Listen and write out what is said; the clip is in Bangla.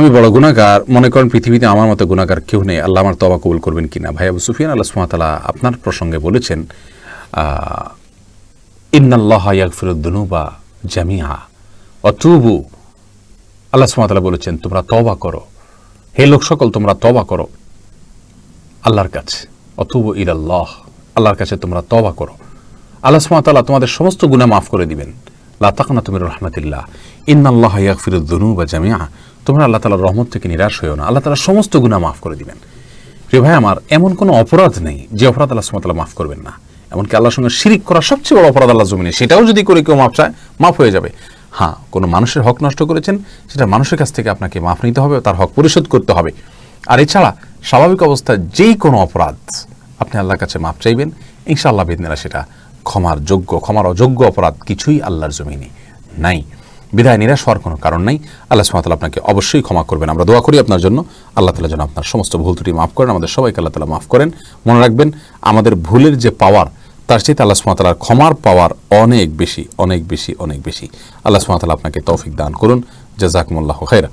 আমি বড় গুনাহগার, মনে করেন পৃথিবীতে আমার মতো গুনাহগার কেউ নেই, আল্লাহ আমার তওবা কবুল করবেন কিনা? ভাই আবু সুফিয়ান, আল্লাহ সুবহানাহু ওয়া তাআলা আপনার প্রসঙ্গে বলেছেন, ইন্নাল্লাহা ইয়াগফিরুদ যুনুবা জামিআ ওয়া তুবু। আল্লাহ সুবহানাহু ওয়া তাআলা বলেছেন, তোমরা তওবা করো, হে লোক সকল তোমরা তওবা করো আল্লাহর কাছে, অতুবু ইলাল্লাহ, আল্লাহর কাছে তোমরা তওবা করো। আল্লাহ সুবহানাহু ওয়া তাআলা তোমাদের সমস্ত গুনাহ মাফ করে দিবেন। লা তাকনাতু মির রাহমাতিল্লাহ, ইন্নাল্লাহা ইয়াগফিরুদ যুনুবা জামিআ। তোমরা আল্লাহ তাআলার রহমত থেকে নিরাশ হইও না, আল্লাহ তাআলা সমস্ত গুনাহ মাফ করে দিবেন। প্রিয় ভাই আমার, এমন কোনো অপরাধ নেই যে অপরাধ আল্লাহ সুবহানাহু ওয়া তাআলা মাফ করবেন না। এমনকি আল্লাহর সঙ্গে শিরিক করা সবচেয়ে বড় অপরাধ আল্লাহর জমিনে, সেটাও যদি করে কেউ মাফ চায়, মাফ হয়ে যাবে। হ্যাঁ, কোনো মানুষের হক নষ্ট করেছেন, সেটা মানুষের কাছ থেকে আপনাকে মাফ নিতে হবে, তার হক পরিশোধ করতে হবে। আর এছাড়া স্বাভাবিক অবস্থায় যেই কোনো অপরাধ আপনি আল্লাহর কাছে মাফ চাইবেন, ইনশাআল্লাহ বিদিনিল্লাহ সেটা ক্ষমার যোগ্য। ক্ষমার অযোগ্য অপরাধ কিছুই আল্লাহর জমিনে নাই। বিদায় নিরাশ হওয়ার কোনো কারণ নাই। আল্লাহ সুবহানাহু ওয়া তাআলা আপনাকে অবশ্যই ক্ষমা করবেন। আমরা দোয়া করি আপনার জন্য, আল্লাহ তাআলা যেন আপনার সমস্ত ভুল ত্রুটি মাফ করেন, আমাদের সবাইকে আল্লাহ তাআলা মাফ করেন। মনে রাখবেন, আমাদের ভুলের যে পাওয়ার, তার চেয়ে আল্লাহ সুবহানাহু ওয়া তাআলার ক্ষমার পাওয়ার অনেক বেশি, অনেক বেশি, অনেক বেশি। আল্লাহ সুবহানাহু ওয়া তাআলা আপনাকে তৌফিক দান করুন। জাযাকুমুল্লাহু খাইরা।